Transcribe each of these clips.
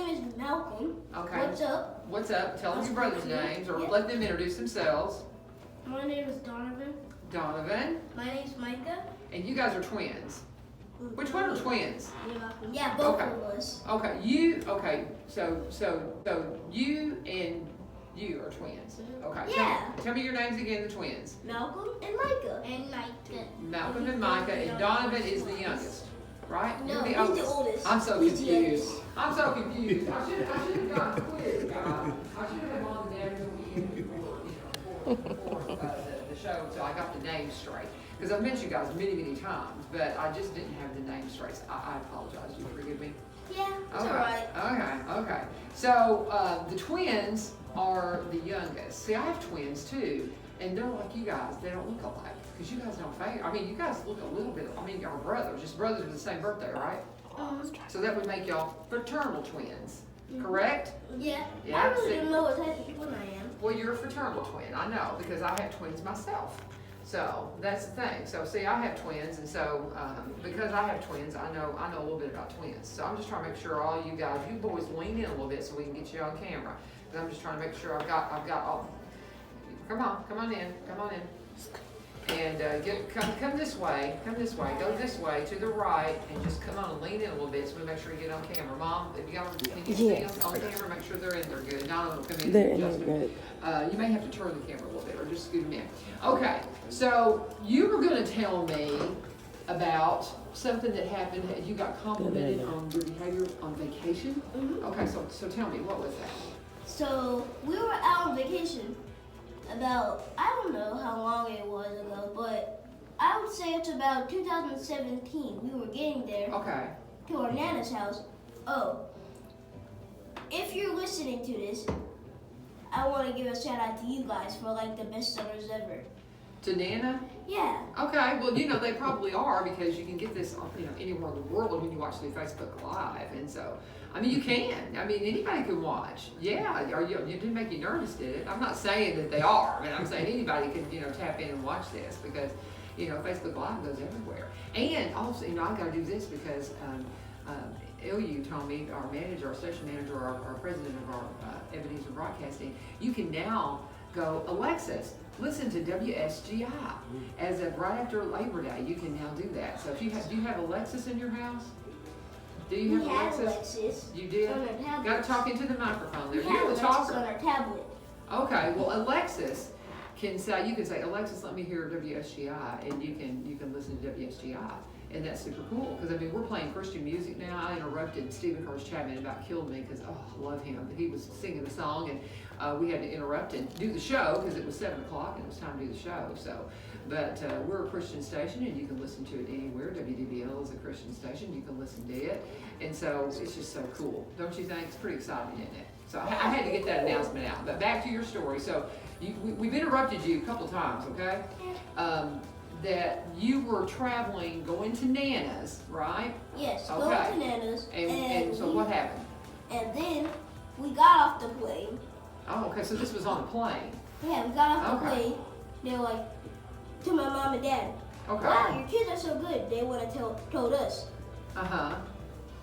name is Malcolm. Okay. What's up? What's up? Tell them your brothers' names, or let them introduce themselves. My name is Donovan. Donovan. My name's Micah. And you guys are twins. Which one are twins? Yeah, both of us. Okay, so you and you are twins. Okay. Yeah. Tell me your names again, the twins. Malcolm and Micah. And Micah. Malcolm and Micah, and Donovan is the youngest, right? No, You're he's the oldest. I'm so He's the confused. youngest. I'm so confused. I should have gotten a quiz, guys. I should have had mom and dad before the show, so I got the names straight. Because I've met you guys many times, but I just didn't have the names straight. So I apologize. You forgive me? Yeah, it's alright. Okay. So the twins are the youngest. See, I have twins too, and they're like you guys. They don't look alike because you guys don't favor. I mean, you guys look a little bit. I mean, y'all brothers, just brothers with the same birthday, right? So that would make y'all fraternal twins, correct? Yeah. Yeah, I really see. don't know what type of twin I am. Well, you're a fraternal twin. I know because I have twins myself. So that's the thing. So see, I have twins, and so because I have twins, I know a little bit about twins. So I'm just trying to make sure all you guys, you boys, lean in a little bit so we can get you on camera. But I'm just trying to make sure I've got all. Come on in, and come this way, go this way to the right, and just come on and lean in a little bit so we make sure you get on camera. Mom, if you got can you see on camera, make sure they're in there good. None of them come in. They're in there good. You may have to turn the camera a little bit or just scoot them in. Okay, so you were going to tell me about something that happened. You got complimented on your behavior on vacation. Okay, so tell me, what was that? So we were out on vacation about, I don't know how long it was ago, but I would say it's about 2017. We were getting there to our Nana's house. Oh, if you're listening to this, I want to give a shout out to you guys for like the best summers ever. To Nana? Yeah. Okay, well, they probably are because you can get this, anywhere in the world when you watch through Facebook Live, and so, you can. Anybody can watch. Yeah, you didn't make you nervous, did it? I'm not saying that they are, but I'm saying anybody can, tap in and watch this because, Facebook Live goes everywhere. And also, I got to do this because LU told me, our manager, our station manager, our president of our Ebenezer Broadcasting, you can now go, Alexis, listen to WSGI as of right after Labor Day. You can now do that. So if you do you have Alexis in your house? Do you have Alexis? You did? On our tablet. Got to talk into the microphone there. We You're have the Alexis talker. on our tablet. Okay, well, Alexis can say, you can say, Alexis, let me hear WSGI, and you can listen to WSGI. And that's super cool because we're playing Christian music now. I interrupted Stephen Curtis Chapman, about killed me because I love him. He was singing the song and we had to interrupt and do the show because it was 7 o'clock and it was time to do the show. So, but we're a Christian station and you can listen to it anywhere. WDBL is a Christian station. You can listen to it, and so it's just so cool, don't you think? It's pretty exciting, isn't it? So I had to get that announcement out. But back to your story. So we've interrupted you a couple times, okay? That you were traveling, going to Nana's, right? Yes, Okay. going to Nana's. And so what happened? And then we got off the plane. Oh, okay, so this was on a plane. Yeah, we got off the Okay. plane. They were like, to my mom and dad, Okay. wow, your kids are so good. They would have told us. Uh-huh.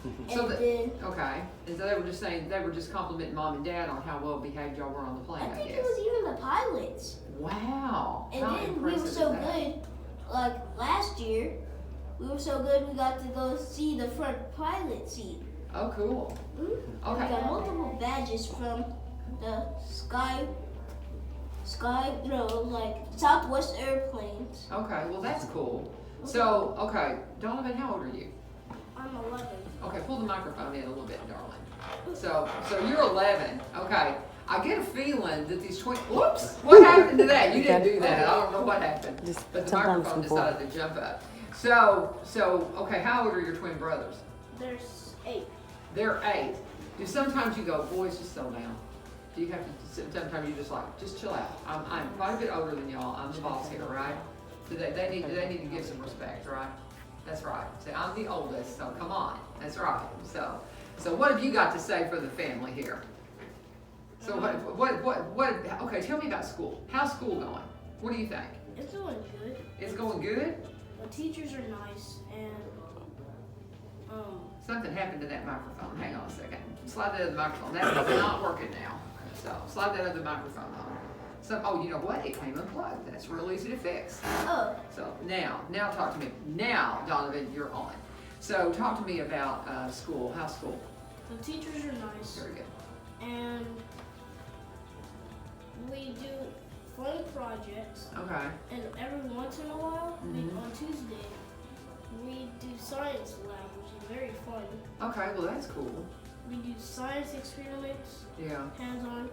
And So then okay. And so they were just complimenting mom and dad on how well behaved y'all were on the plane, I I think guess. it was even the pilots. Wow. And How then we were impressive so is that? good. Like last year, we were so good we got to go see the front pilot seat. Oh, cool. Okay. We got multiple badges from the Southwest Airplanes. Okay, well that's cool. So, okay, Donovan, how old are you? I'm 11. Okay, pull the microphone in a little bit, darling. So you're 11. Okay. I get a feeling that these twins. Whoops! What happened to that? You didn't do that. I don't know what happened. But the microphone decided to jump up. So okay. How old are your twin brothers? There's 8. They're 8. Do sometimes you go, boys, just settle down? Do you have to? Sometimes you just chill out. I'm quite a bit older than y'all. I'm the boss here, right? So they need to give some respect, right? That's right. See, I'm the oldest, so come on. That's right. So what have you got to say for the family here? So what? Okay, tell me about school. How's school going? What do you think? It's going good. It's going good? The teachers are nice and Something happened to that microphone. Hang on a second. slide that other microphone. That is not working now. So slide that other microphone on. So, oh, you know what? It came unplugged. That's real easy to fix. Oh. So now talk to me. Now, Donovan, you're on. So talk to me about school. How's school? The teachers are nice. Very good. And we do fun projects. Okay. And every once in a while, Mm-hmm. on Tuesday, we do science lab, which is very fun. Okay, well that's cool. We do science experiments, Yeah. hands-on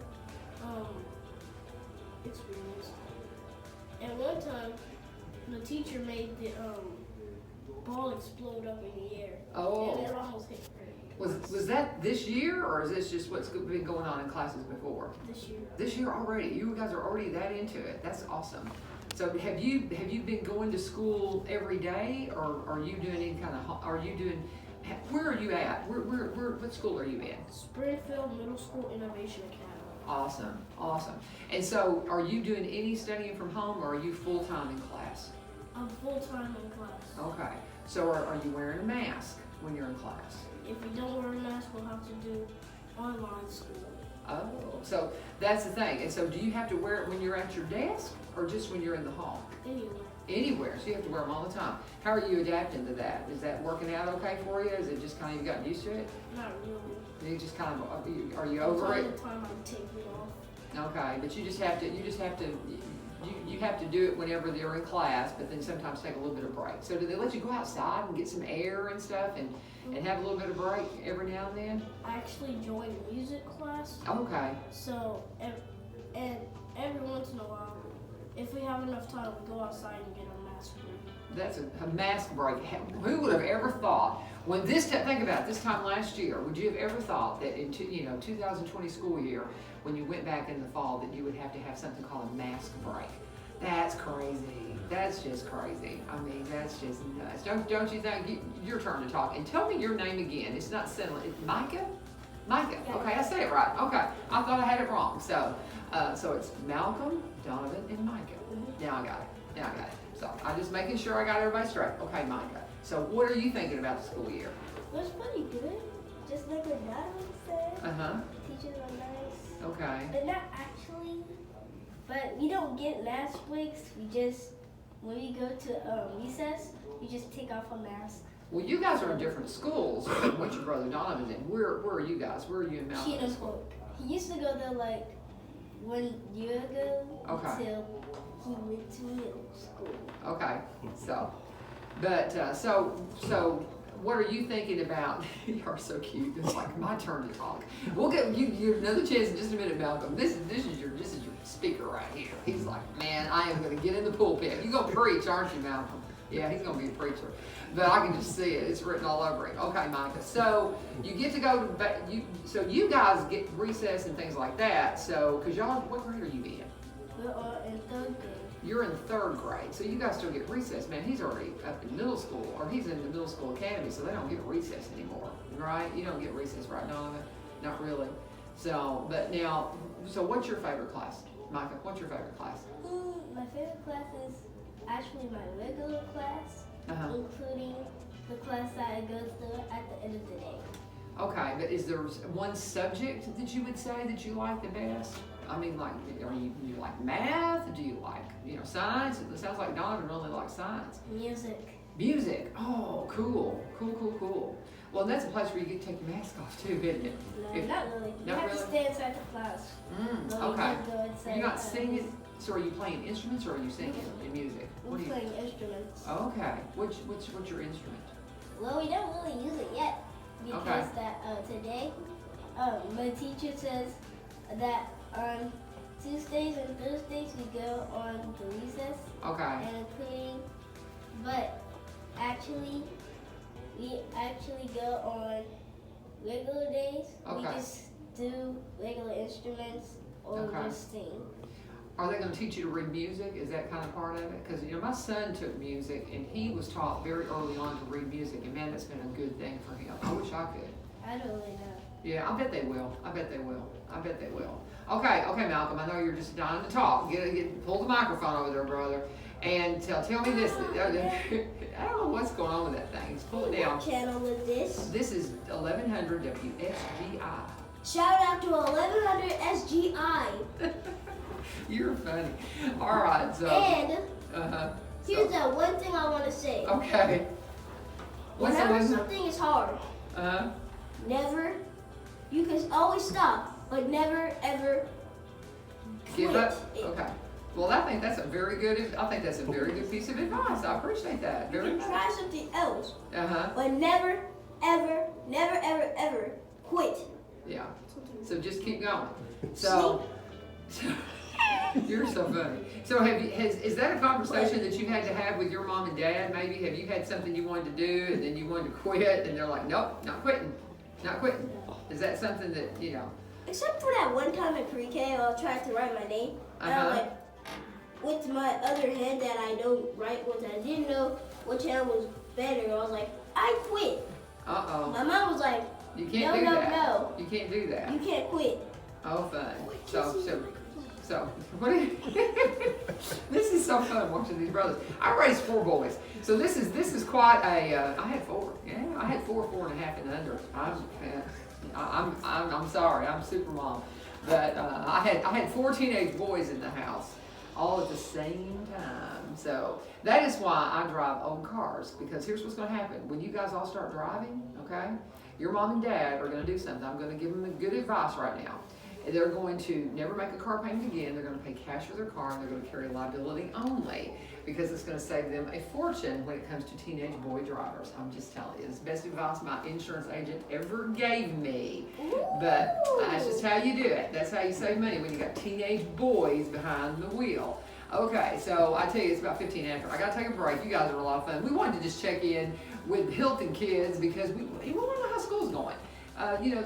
experiments. And one time, the teacher made the ball explode up in the air. Oh. And it almost hit her. Was that this year, or is this just what's been going on in classes before? This year. This year already. You guys are already that into it. That's awesome. So have you been going to school every day, or are you doing any kind of? Are you doing? Where are you at? What school are you in? Springfield Middle School Innovation Academy. Awesome, awesome. And so, are you doing any studying from home, or are you full time in class? I'm full-time in class. Okay. So, are you wearing a mask when you're in class? If we don't wear a mask, we'll have to do online school. Oh, so that's the thing. And so, do you have to wear it when you're at your desk, or just when you're in the hall? Anyway. Anywhere, so you have to wear them all the time. How are you adapting to that? Is that working out okay for you? Is it just kind of you gotten used to it? Not really. You just kind of are you over it? The time I take it off. Okay, but you have to do it whenever they're in class, but then sometimes take a little bit of break. So do they let you go outside and get some air and stuff and have a little bit of break every now and then? I actually joined music class. Okay. So and every once in a while, if we have enough time, we go outside and get a mask break. That's a mask break. Who would have ever thought when think about it, this time last year, would you have ever thought that in 2020 school year, when you went back in the fall, that you would have to have something called a mask break? That's crazy. That's just crazy. I mean, that's just nuts. Don't you think? Your turn to talk. And tell me your name again. It's not Sentinel. It's MICAH? MICAH. Yeah. Okay, I said it right. Okay, I thought I had it wrong. So it's Malcolm, Donovan, and MICAH. Mm-hmm. Now I got it. So I'm just making sure I got everybody straight. Okay, MICAH. So what are you thinking about the school year? It was pretty good. Just like what Danavan said. Uh-huh. Teachers are nice. Okay. But not actually. But we don't get mask breaks. We just, when we go to recess, we just take off a mask. Well, you guys are in different schools than what your brother Donovan's in. Where are you guys? Where are you in Malcolm? Keaton Hope. He used to go there like 1 year ago until he went to middle school. Okay. So what are you thinking about? You are so cute. It's like my turn to talk. We'll give you another chance in just a minute, Malcolm. This is your speaker right here. He's like, man, I am going to get in the pulpit. You're going to preach, aren't you, Malcolm? Yeah, he's going to be a preacher. But I can just see it. It's written all over him. Okay, MICAH. So you get to go to so you guys get recess and things like that. So because y'all, what grade are you in? We're all in 3rd grade. You're in 3rd grade, so you guys still get recess. Man, he's already up in middle school, or he's in the middle school academy, so they don't get recess anymore, right? You don't get recess, right, Donovan? Not really. So, but now, so what's your favorite class? MICAH, what's your favorite class? My favorite class is actually my regular class, including the class that I go through at the end of the day. Okay, but is there one subject that you would say that you like the best? I mean, like, you like math? Do you like, science? It sounds like Donovan really likes science. Music. Oh, cool. Well, that's a place where you get to take your mask off too, isn't it? No, not really. You have to stay inside the class. Okay. You're not singing. So are you playing instruments or are you singing in music? We're playing instruments. Okay. What's your instrument? Well, we don't really use it yet because today my teacher says that on Tuesdays and Thursdays we go on the recess. Okay. And but actually we go on regular days. Okay. We just do regular instruments or just sing. Are they going to teach you to read music? Is that kind of part of it? Because, my son took music, and he was taught very early on to read music, and man, that's been a good thing for him. I wish I could. I don't really know. Yeah, I bet they will. Okay, Malcolm, I know you're just dying to talk. Pull the microphone over there, brother. And tell me this. I don't know what's going on with that thing. Just pull it down. What channel is this? This is 1100 WSGI. Shout out to 1100 SGI. You're funny. All right, so. And here's So, that one thing I want to say. okay. What's the Whenever one? something is hard, never, you can always stop, but never ever Give quit up? it. Okay. Well, I think that's a very good piece of advice. I appreciate that. You Very can much. try something else, Uh-huh. but never, ever quit. Yeah. So just keep going. So, you're so funny. So is that a conversation that you had to have with your mom and dad? Maybe have you had something you wanted to do and then you wanted to quit and they're like, nope, not quitting. Is that something that, you know? Except for that one time in pre-K, I tried to write my name. And I Uh-huh. with my other hand that I don't write with, I didn't know which hand was better. I was like, I quit. Uh-oh. My mom was like, You can't no, do no, that. no. You can't do that. You can't quit. Oh, fun. So, what do you, this is so fun watching these brothers. I raised 4 boys. So this is quite a, I had 4. Yeah, I had 4, 4.5 and under. I'm sorry, I'm super mom. But I had 4 teenage boys in the house all at the same time. So that is why I drive old cars, because here's what's gonna happen. When you guys all start driving, okay, your mom and dad are gonna do something. I'm gonna give them a good advice right now. They're going to never make a car payment again. They're going to pay cash for their car, and they're going to carry liability only, because it's going to save them a fortune when it comes to teenage boy drivers. I'm just telling you, it's the best advice my insurance agent ever gave me. But that's just how you do it. That's how you save money when you got teenage boys behind the wheel. Okay, so I tell you, it's about 15 after. I got to take a break. You guys are a lot of fun. We wanted to just check in with Hylton kids because we want to know how school's going. You know,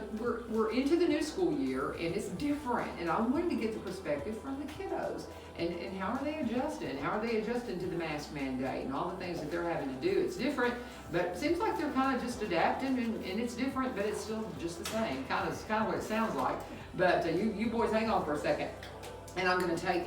we're into the new school year and it's different, and I wanted to get the perspective from the kiddos and how are they adjusting? How are they adjusting to the mask mandate and all the things that they're having to do? It's different, but it seems like they're kind of just adapting, and it's different, but it's still just the same. Kind of what it sounds like. But you boys hang on for a second, and we're going to take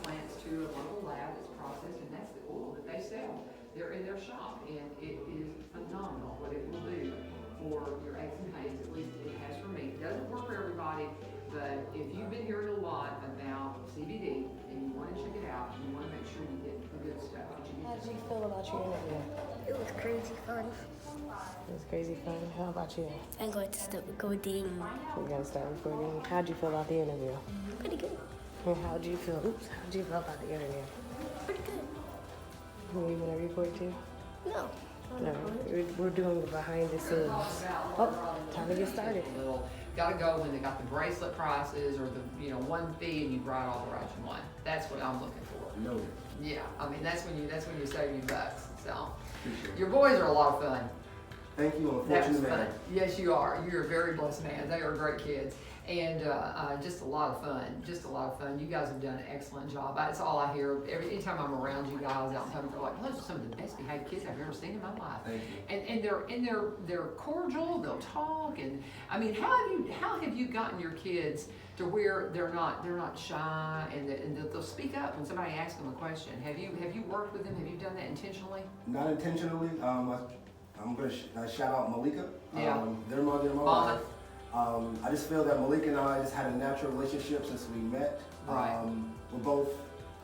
plants to a local lab that's processed, and that's the oil that they sell. They're in their shop, and it is phenomenal what it will do for your aches and pains. At least it has for me. It doesn't work for everybody, but if you've been hearing a lot about CBD and you want to check it out, you want to make sure you get the good stuff. How did you feel about your interview? It was crazy fun. It was crazy fun. How about you? I'm going to start recording. We're gonna start recording. How'd you feel about the interview? Pretty good. And how'd you feel about the interview? Pretty good. Were you gonna record too? No. No, we're doing the behind the scenes. Oh, time to get started. Gotta go when they got the bracelet prices or the one fee and you write all the rights you want. That's what I'm looking for. No. Yeah, I mean that's when you save your bucks. So your boys are a lot of fun. Thank you, I'm a That was fortunate fun. man. Yes, you are. You're a very blessed man. They are great kids. And just a lot of fun. Just a lot of fun. You guys have done an excellent job. That's all I hear. Anytime I'm around you guys out in public, they're like, those are some of the best behaved kids I've ever seen in my life. Thank you. And they're cordial. They'll talk. And I mean, how have you gotten your kids to where they're not shy and they'll speak up when somebody asks them a question? Have you worked with them? Have you done that intentionally? Not intentionally. I'm going to shout out MICAH. Yeah. Their mother and my Mama. wife. I just feel that Malik and I just had a natural relationship since we met. Right. We're both,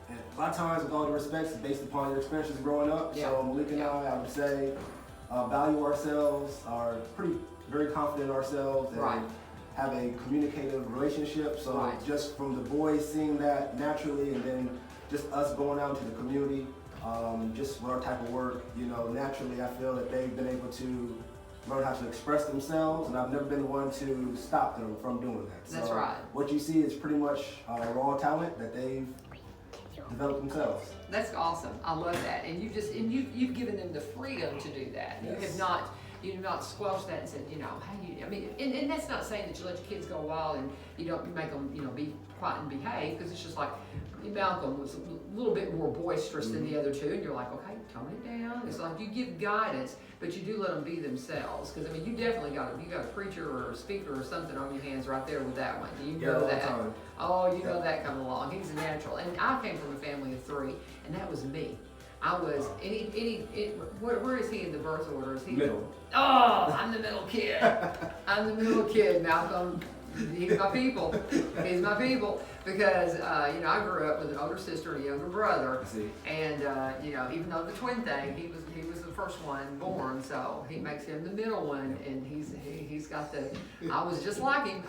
and a lot of times with all the respects, based upon your experiences growing up. Yeah. So Malik and I would say, value ourselves, are very confident in ourselves, and Right. have a communicative relationship. So Right. just from the boys seeing that naturally, and then just us going out into the community, just with our type of work, naturally I feel that they've been able to learn how to express themselves, and I've never been the one to stop them from doing that. That's so right. What you see is pretty much raw talent that they've developed themselves. That's awesome. I love that. And you've given them the freedom to do that. Yes. You have not squelched that and said, and that's not saying that you let your kids go wild and you don't make them, be quiet and behave, because it's just like Malcolm was a little bit more boisterous than the other two, and you're like, okay, tone it down. It's like you give guidance, but you do let them be themselves. Because you definitely got a preacher or a speaker or something on your hands right there with that one. Do you know that? Oh, you know that coming along. He's a natural. And I came from a family of 3, and that was me. I was where is he in the birth order? Is he Middle. Oh, I'm the middle kid. I'm the middle kid, Malcolm. He's my people. He's my people. Because, you know, I grew up with an older sister and a younger brother. And, you know, even though the twin thing, he was the first one born, so he makes him the middle one. And he's got the, I was just like him.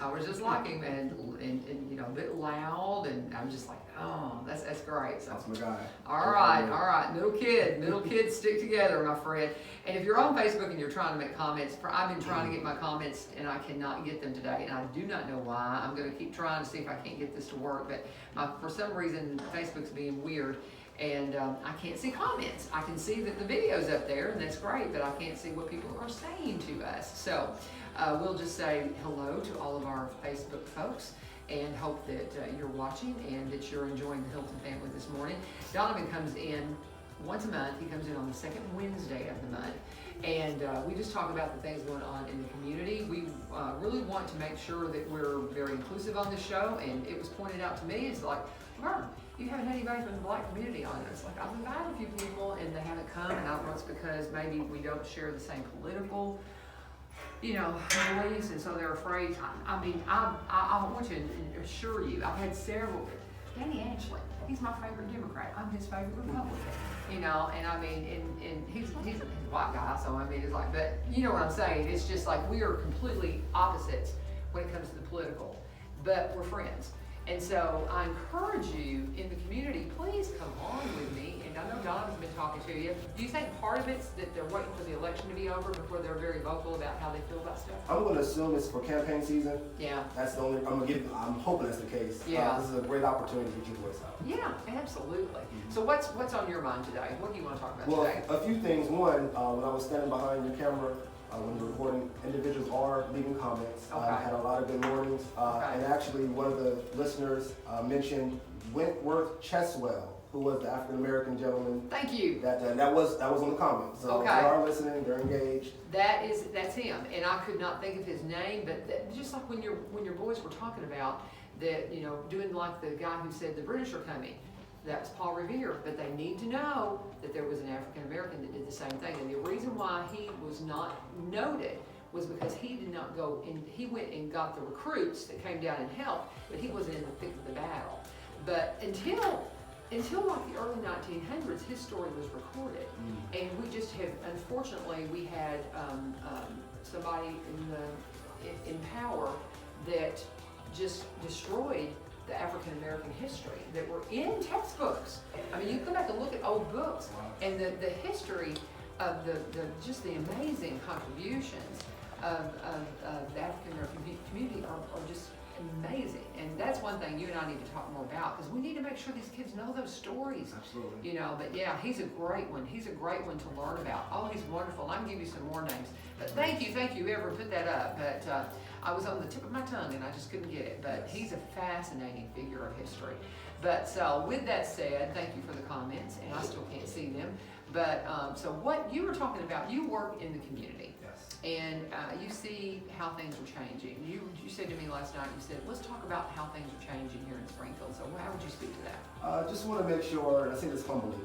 And you know, a bit loud. And I'm just like, oh, that's great. So, that's my guy. All right. Middle kids stick together, my friend. And if you're on Facebook and you're trying to make comments, I've been trying to get my comments and I cannot get them today, and I do not know why. I'm going to keep trying to see if I can't get this to work, but for some reason Facebook's being weird, and I can't see comments. I can see that the video's up there, and that's great, but I can't see what people are saying to us. So we'll just say hello to all of our Facebook folks, and hope that you're watching and that you're enjoying the Hylton family this morning. Donovan comes in once a month. He comes in on the second Wednesday of the month, and we just talk about the things going on in the community. We really want to make sure that we're very inclusive on the show, and it was pointed out to me, it's like, Vern, you haven't had anybody from the black community on it. It's like, I've invited a few people and they haven't come, and I don't know it's because maybe we don't share the same political, you know, beliefs, and so they're afraid. I mean, I want to assure you, I've had several. Danny Ashley, he's my favorite Democrat. I'm his favorite Republican. You know, and I mean, and he's a white guy, so I mean, it's like, but you know what I'm saying? It's just like we are completely opposites when it comes to the political, but we're friends. And so I encourage you in the community, please come on with me. And I know Donovan's been talking to you. Do you think part of it's that they're waiting for the election to be over before they're very vocal about how they feel about stuff? I'm going to assume it's for campaign season. Yeah. That's the only, I'm hoping that's the case. Yeah. This is a great opportunity to get your voice out. Yeah, absolutely. Mm-hmm. So what's on your mind today? What do you want to talk about today? Well, a few things. One, when I was standing behind your camera, when you're recording, individuals are leaving comments. Okay. I had a lot of good mornings. And actually, one of the listeners mentioned Wentworth Cheswell, who was the African American gentleman. Thank you. That was on the comment. So okay. They are listening. They're engaged. That's him, and I could not think of his name, but just like when your boys were talking about that, you know, doing like the guy who said the British are coming. That was Paul Revere, but they need to know that there was an African American that did the same thing. And the reason why he was not noted was because he did not go in. He went and got the recruits that came down and helped, but he wasn't in the thick of the battle. But until like the early 1900s, his story was recorded, and we just have, unfortunately, we had somebody in power that just destroyed the African American history that were in textbooks. I mean, you go back and look at old books, and the history of just the amazing contributions of the African American community are just amazing. And that's one thing you and I need to talk more about, because we need to make sure these kids know those stories. Absolutely. You know, but yeah, he's a great one. He's a great one to learn about. Oh, he's wonderful. And I can give you some more names. But thank you, Ever put that up. But I was on the tip of my tongue and I just couldn't get it. But he's a fascinating figure of history. But so with that said, thank you for the comments, and I still can't see them. But so what you were talking about, you work in the community. And you see how things are changing. You said to me last night, you said, let's talk about how things are changing here in Springfield. So how would you speak to that? Just want to make sure, and I say this humbly,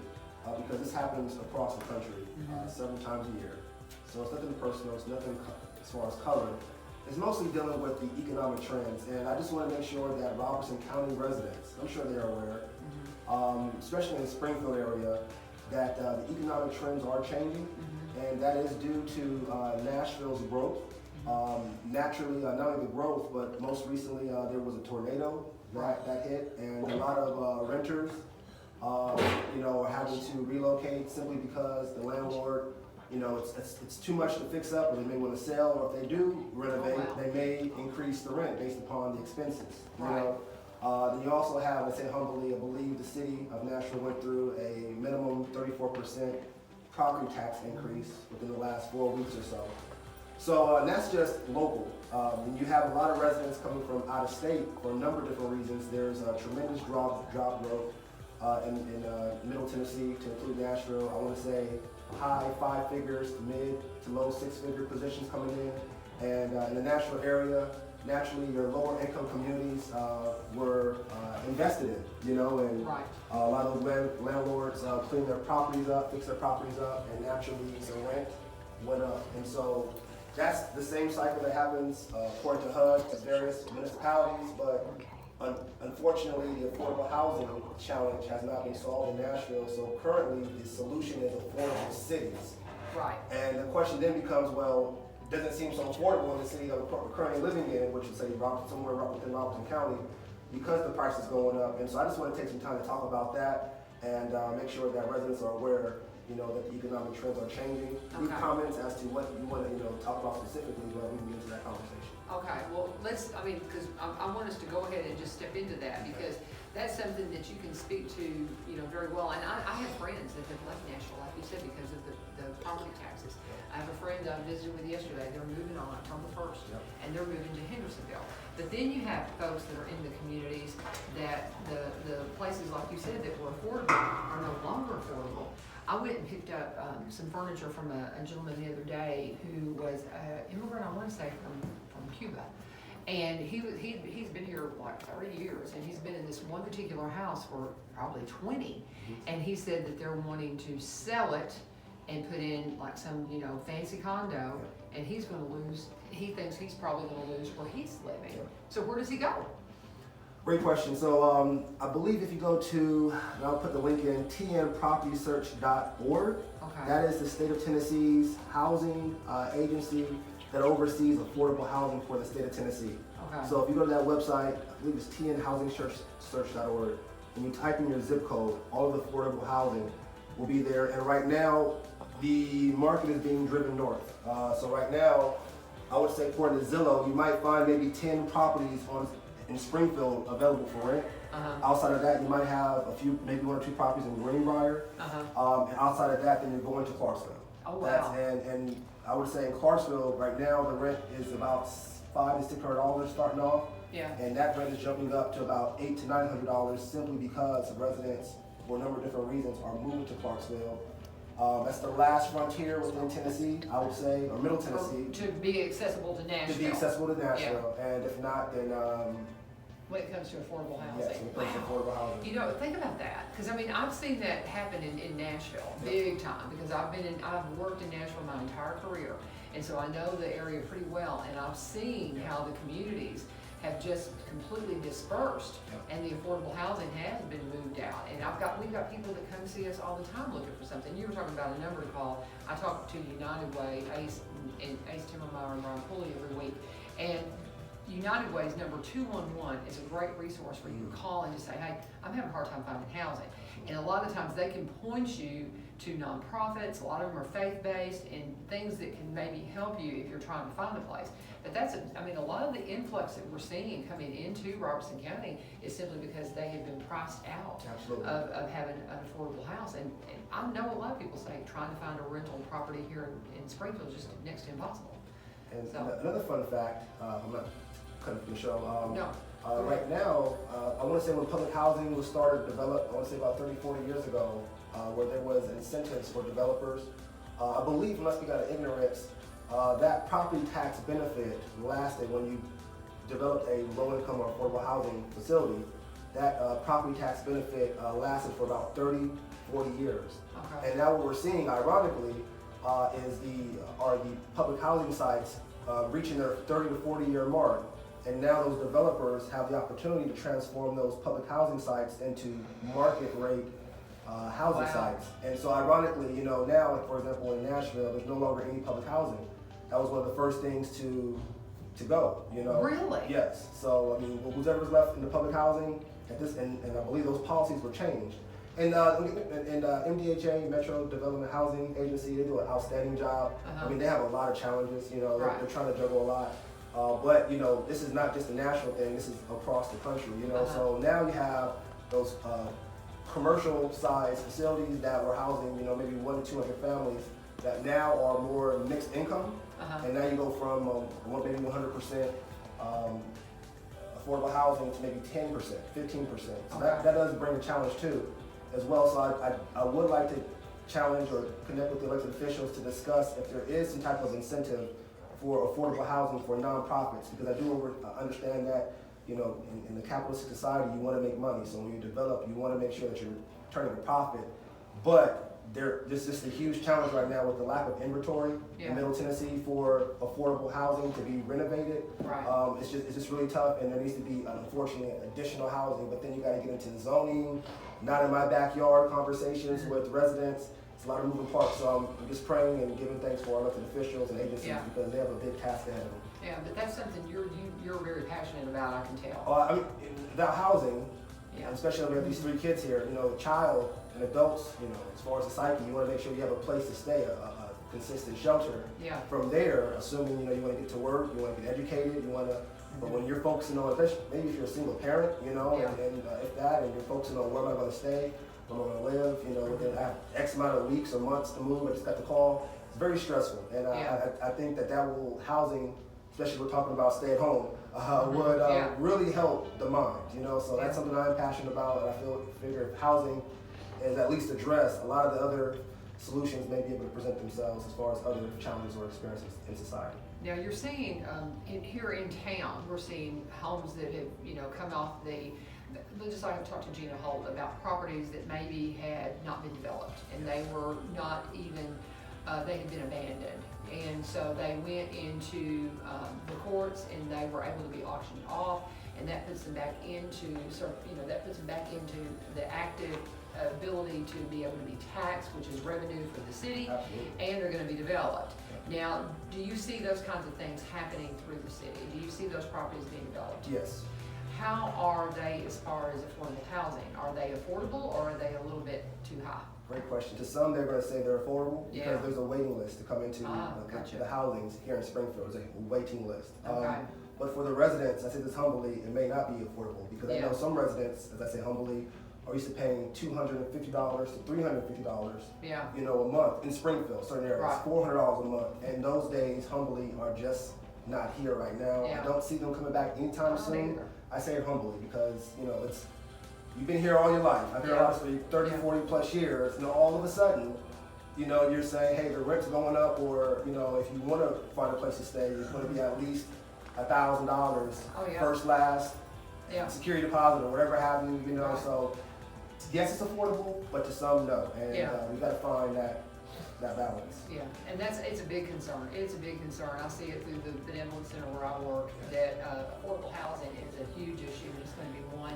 because this happens across the country several times a year. So it's nothing personal, it's nothing as far as color. It's mostly dealing with the economic trends. And I just want to make sure that Robertson County residents, I'm sure they're aware, especially in the Springfield area, that the economic trends are changing. And that is due to Nashville's growth. Naturally, not only the growth, but most recently there was a tornado that hit, and a lot of renters, are having to relocate simply because the landlord, it's too much to fix up, or they may want to sell, or if they do renovate, they may increase the rent based upon the expenses. Then you also have, I say humbly, I believe the city of Nashville went through a minimum 34% property tax increase within the last 4 weeks or so. So and that's just local. You have a lot of residents coming from out of state for a number of different reasons. There's a tremendous job growth in Middle Tennessee, to include Nashville. I want to say high 5 figures, mid to low 6-figure positions coming in. And in the Nashville area, naturally your lower income communities were invested in, and a lot of landlords clean their properties up, fix their properties up, and naturally the rent went up. And so that's the same cycle that happens according to HUD at various municipalities, but unfortunately, the affordable housing challenge has not been solved in Nashville, so currently the solution is affordable cities. Right. And the question then becomes, well, does it seem so affordable in the city that we're currently living in, which is say somewhere within Robertson County, because the price is going up? And so I just want to take some time to talk about that and make sure that residents are aware, that the economic trends are changing. Okay. Leave comments as to what you want to, talk about specifically, but we can get into that conversation. Okay, well, because I want us to go ahead and just step into that, because that's something that you can speak to, very well. And I have friends that have left Nashville, like you said, because of the property taxes. I have a friend I visited with yesterday. They're moving on October 1st, and they're moving to Hendersonville. But then you have folks that are in the communities that the places, like you said, that were affordable are no longer affordable. I went and picked up some furniture from a gentleman the other day who was an immigrant, I want to say, from Cuba. And he's been here like 30 years, and he's been in this one particular house for probably 20. And he said that they're wanting to sell it and put in like some, fancy condo, and he thinks he's probably gonna lose where he's living. So where does he go? Great question. So I believe if you go to, and I'll put the link in, tnpropertysearch.org. Okay. That is the state of Tennessee's housing agency that oversees affordable housing for the state of Tennessee. Okay. So if you go to that website, I believe it's tnhousingsearch.org, and you type in your zip code, all of the affordable housing will be there. And right now, the market is being driven north. So right now, I would say according to Zillow, you might find maybe 10 properties in Springfield available for rent. Outside of that, you might have a few, maybe 1 or 2 properties in Greenbrier. And outside of that, then you're going to Clarksville. Oh, wow. And I would say in Clarksville, right now, the rent is about $500 to $600 starting off. Yeah. And that rent is jumping up to about $800 to $900 simply because residents, for a number of different reasons, are moving to Clarksville. That's the last frontier within Tennessee, I would say, or Middle Tennessee. To be accessible to Nashville. To be accessible to Nashville, and if not, then when it comes to affordable housing. yes, when it comes to affordable housing. Think about that, because I've seen that happen in Nashville, big time, because I've worked in Nashville my entire career, and so I know the area pretty well, and I've seen how the communities have just completely dispersed, and the affordable housing has been moved out. And we've got people that come see us all the time looking for something. You were talking about a number to call. I talk to United Way, Ace Timmermeyer and Ron Pulley every week, and United Way's number 211 is a great resource where you can call and just say, hey, I'm having a hard time finding housing. And a lot of times they can point you to nonprofits. A lot of them are faith-based and things that can maybe help you if you're trying to find a place. But a lot of the influx that we're seeing coming into Robertson County is simply because they have been priced out of having an affordable house. And I know a lot of people say trying to find a rental property here in Springfield is just next to impossible. And another fun fact, I'm not cutting the show. No. Right now, I want to say when public housing was developed, I want to say about 30, 40 years ago, where there was incentives for developers. I believe, unless we got an ignorance, that property tax benefit lasted when you developed a low-income or affordable housing facility. That property tax benefit lasted for about 30, 40 years. Okay. And now what we're seeing, ironically, is the public housing sites reaching their 30 to 40 year mark. And now those developers have the opportunity to transform those public housing sites into market rate housing sites. And so ironically, now, like for example, in Nashville, there's no longer any public housing. That was one of the first things to go, Really? Yes. So, whoever's left in the public housing at this, and I believe those policies were changed. And MDHA, Metro Development Housing Agency, they do an outstanding job. They have a lot of challenges, Right. They're trying to juggle a lot. But this is not just a national thing, this is across the country, So now you have those commercial sized facilities that were housing, maybe 100 to 200 families that now are more mixed income. And now you go from maybe 100% affordable housing to maybe 10%, 15%. So that does bring a challenge too, as well. So I would like to challenge or connect with the elected officials to discuss if there is some type of incentive for affordable housing for nonprofits, because I do understand that, in the capitalistic society, you want to make money. So when you develop, you want to make sure that you're turning a profit. But there's just a huge challenge right now with the lack of inventory in Middle Tennessee for affordable housing to be renovated. Right. It's just really tough, and there needs to be, unfortunately, additional housing. But then you got to get into zoning, not in my backyard conversations with residents. It's a lot of moving parts. So I'm just praying and giving thanks for our elected officials and agencies because they have a big task ahead of them. Yeah, but that's something you're very passionate about, I can tell. I mean, about housing, especially when we have these 3 kids here, the child and adults, as far as the psyche, you want to make sure you have a place to stay, a consistent shelter. Yeah. From there, assuming, you want to get to work, you want to get educated, you want to, but when you're focusing on, especially maybe if you're a single parent, and if that, and you're focusing on where am I going to stay, where am I going to live, within X amount of weeks or months to move, I just got the call. It's very stressful, and I think that will, housing, especially we're talking about stay at home, would really help the mind, so that's something I'm passionate about, and I figure if housing is at least addressed, a lot of the other solutions may be able to present themselves as far as other challenges or experiences in society. Now you're seeing, here in town, we're seeing homes that have, come off just like I talked to Gina Holt about properties that maybe had not been developed, and they were not even, they had been abandoned. And so they went into the courts and they were able to be auctioned off, and that puts them back into the active ability to be able to be taxed, which is revenue for the city. Absolutely. And they're going to be developed. Now, do you see those kinds of things happening through the city? Do you see those properties being developed? Yes. How are they as far as affordable housing? Are they affordable or are they a little bit too high? Great question. To some, they're going to say they're affordable because there's a waiting list to come into the housings here in Springfield. There's a waiting list. Okay. But for the residents, I say this humbly, it may not be affordable because I know some residents, as I say humbly, are used to paying $250 to $350, a month in Springfield, certain areas, right. $400 a month. And those days, humbly, are just not here right now. I don't see them coming back anytime soon. I say it humbly because, you've been here all your life. I've been here obviously 30, 40 plus years. All of a sudden, you're saying, hey, the rent's going up, or, if you want to find a place to stay, it's going to be at least $1,000 first, last, security deposit, or whatever have you, So, yes, it's affordable, but to some, no. And we got to find that balance. Yeah, and it's a big concern. It's a big concern. I see it through the benevolent center where I work, that affordable housing is a huge issue, and it's going to be one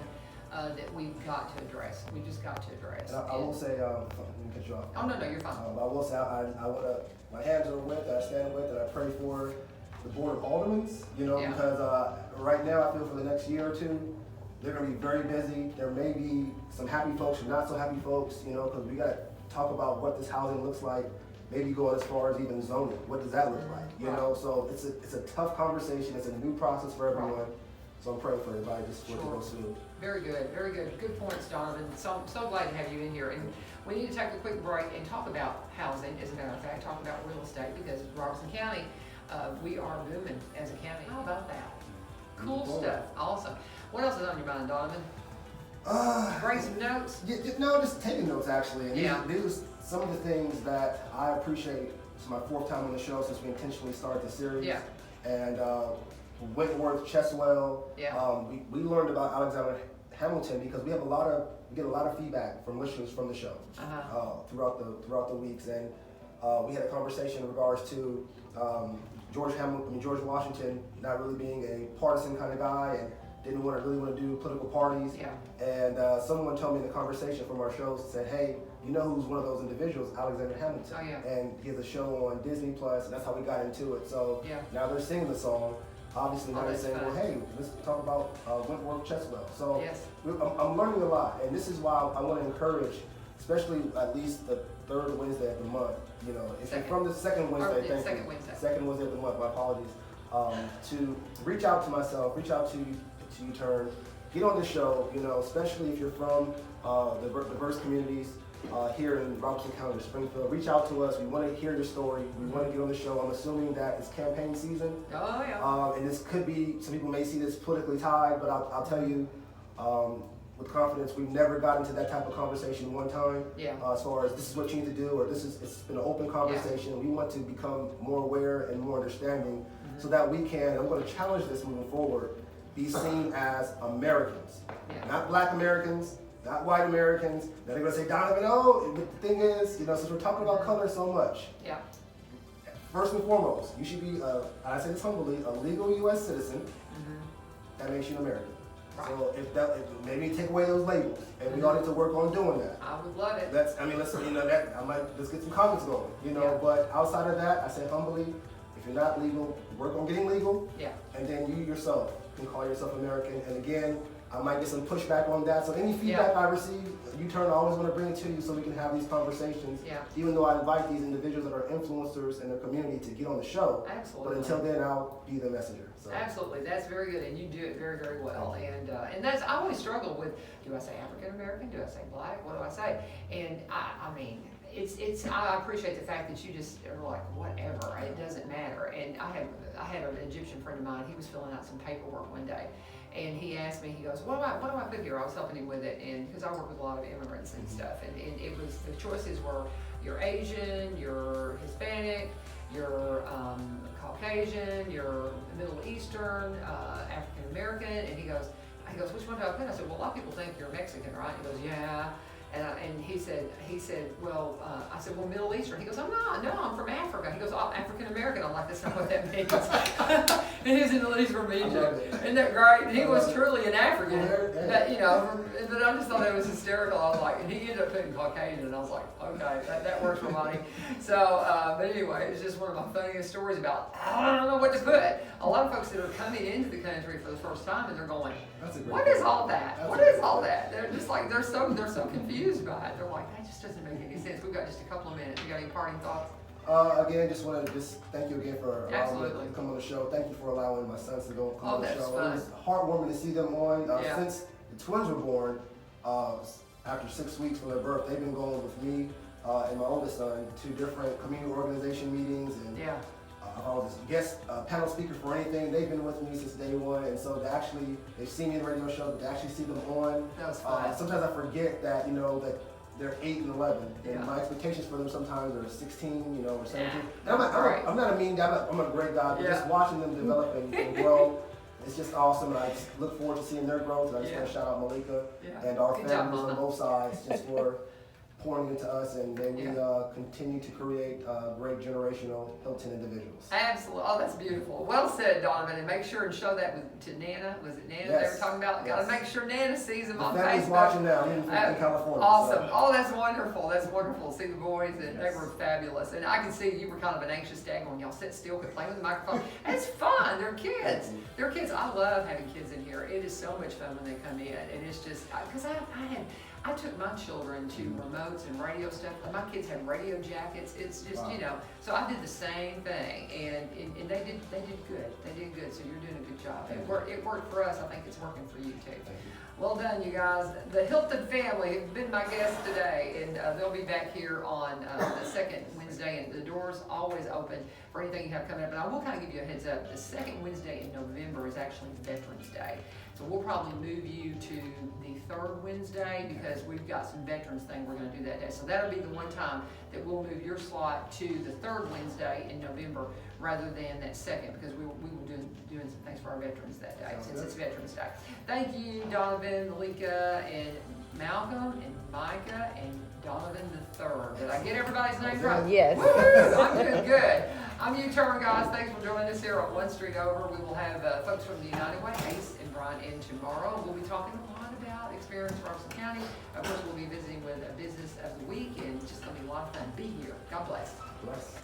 that we've got to address. We just got to address. And I will say, let me cut you off. Oh, no, you're fine. I will say, I want to, my hands are with, I stand with, and I pray for the Board of Aldermen, because right now I feel for the next year or two, they're going to be very busy. There may be some happy folks and not so happy folks, because we got to talk about what this housing looks like, maybe going as far as even zoning. What does that look like? So it's a tough conversation. It's a new process for everyone. Right. So I'm praying for everybody just for it to go smooth. Very good, very good. Good points, Donovan. So glad to have you in here. And we need to take a quick break and talk about housing, as a matter of fact, talk about real estate, because Robertson County, we are booming as a county. How about that? Cool stuff. Awesome. What else is on your mind, Donovan? Bring some notes? Just taking notes, actually. And these are some of the things that I appreciate. It's my 4th time on the show since we intentionally started the series. Yeah. And Wentworth, Cheswell. Yeah. We learned about Alexander Hamilton because we get a lot of feedback from listeners from the show throughout the weeks. And we had a conversation in regards to George Washington not really being a partisan kind of guy and didn't really want to do political parties. Yeah. And someone told me in the conversation from our shows, said, hey, you know who's one of those individuals? Alexander Hamilton. Oh, yeah. And he has a show on Disney Plus, and that's how we got into it. So now they're singing the song. Obviously now they're saying, well, hey, let's talk about Wentworth, Cheswell. So I'm learning a lot, and this is why I want to encourage, especially at least the 3rd Wednesday of the month. If you're from the second Wednesday, second Wednesday of the month, my apologies, to reach out to myself, reach out to U-Turn, get on the show, especially if you're from the diverse communities here in Robertson County, Springfield. Reach out to us. We want to hear your story. We want to get on the show. I'm assuming that it's campaign season. Oh, yeah. And this could be, some people may see this politically tied, but I'll tell you with confidence, we've never gotten into that type of conversation one time. Yeah. As far as this is what you need to do, or it's been an open conversation. Yeah. We want to become more aware and more understanding so that we can, I'm going to challenge this moving forward, be seen as Americans, not Black Americans, not white Americans. Then they're gonna say, Donovan, oh, but the thing is, you know, since we're talking about color so much, Yeah. first and foremost, you should be, I say this humbly, a legal U.S. citizen. That makes you an American. Right. So if maybe take away those labels, and we all need to work on doing that. I would love it. Let's get some comments going, you know. Yeah. But outside of that, I say humbly, if you're not legal, work on getting legal. Yeah. And then you yourself can call yourself American. And again, I might get some pushback on that. So any feedback I receive, U-Turn, I always want to bring it to you so we can have these conversations. Yeah. Even though I invite these individuals that are influencers in their community to get on the show. Absolutely. But until then, I'll be the messenger. So. Absolutely, that's very good, and you do it very, very well. And that's, I always struggle with, do I say African American? Do I say black? What do I say? And I mean, I appreciate the fact that you just are like, whatever, it doesn't matter. And I had an Egyptian friend of mine, he was filling out some paperwork one day, and he asked me, he goes, what do I put here? I was helping him with it, and because I work with a lot of immigrants and stuff, and it was, the choices were, you're Asian, you're Hispanic, you're Caucasian, you're Middle Eastern, African American, and he goes, which one do I put? I said, well, a lot of people think you're Mexican, right? He goes, yeah. And he said, well, I said, well, Middle Eastern. He goes, I'm not, no, I'm from Africa. He goes, I'm African American. I'm like, that's not what that means. And he's in he's from Egypt. Isn't that great? And he was truly an African, that, you know, but I just thought that was hysterical. I was like, and he ended up putting Caucasian, and I was like, okay, that works for money. So, but anyway, it's just one of my funniest stories about, I don't know what to put. A lot of folks that are coming into the country for the first time, and they're going, what is all that? What is all that? They're just like, they're so confused by it. They're like, that just doesn't make any sense. We've got just a couple of minutes. You got any parting thoughts? Again, just want to thank you again for allowing me to come on the show. Thank you for allowing my sons to come on the show. Fun. It was heartwarming to see them on. Since the twins were born, after 6 weeks from their birth, they've been going with me and my oldest son to different community organization meetings. And I was a guest panel speaker for anything. They've been with me since day one. And so they've seen me in the radio show, but to actually see them on. That was fun. Sometimes I forget that, you know, that they're 8 and 11, and my expectations for them sometimes are 16, you know, or 17. And I'm not a mean guy. I'm a great guy. But just watching them develop and grow, it's just awesome. And I just look forward to seeing their growth. And I just want to shout out MICAH and our families on both sides just for pouring into us, and may we continue to create great generational Hylton individuals. Absolutely. Oh, that's beautiful. Well said, Donovan. And make sure and show that to Nana. Was it Nana they were talking about? Got to make sure Nana sees them on Facebook. Family's watching now. I'm in California. Awesome. So. Oh, that's wonderful. That's wonderful. See the boys, and they were fabulous. And I can see you were kind of an anxious dad going, y'all sit still, could play with the microphone. It's fun. They're kids. They're kids. I love having kids in here. It is so much fun when they come in. And it's just, because I took my children to remotes and radio stuff. My kids had radio jackets. It's just, you know, so I did the same thing, and they did good. They did good, so you're doing a good job. It worked for us. I think it's working for you too. Well done, you guys. The Hylton family have been my guests today, and they'll be back here on the second Wednesday, and the door's always open for anything you have coming up. And I will kind of give you a heads up. The second Wednesday in November is actually Veterans Day. So we'll probably move you to the third Wednesday because we've got some veterans thing we're going to do that day. So that'll be the one time that we'll move your slot to the third Wednesday in November rather than that second, because we will be doing some things for our veterans that day since it's Veterans Day. Thank you, Donovan, Malika, and Malcolm, and Micah, and Donovan III. Did I get everybody's names right? Yes. Woo-hoo! I'm doing good. I'm U-Turn, guys. Thanks for joining us here on One Street Over. We will have folks from the United Way, Ace and Brian, in tomorrow. We'll be talking a lot about experience for Robertson County. Of course, we'll be visiting with a business of the week, and it's just going to be a lot of fun. Be here. God bless. Bless.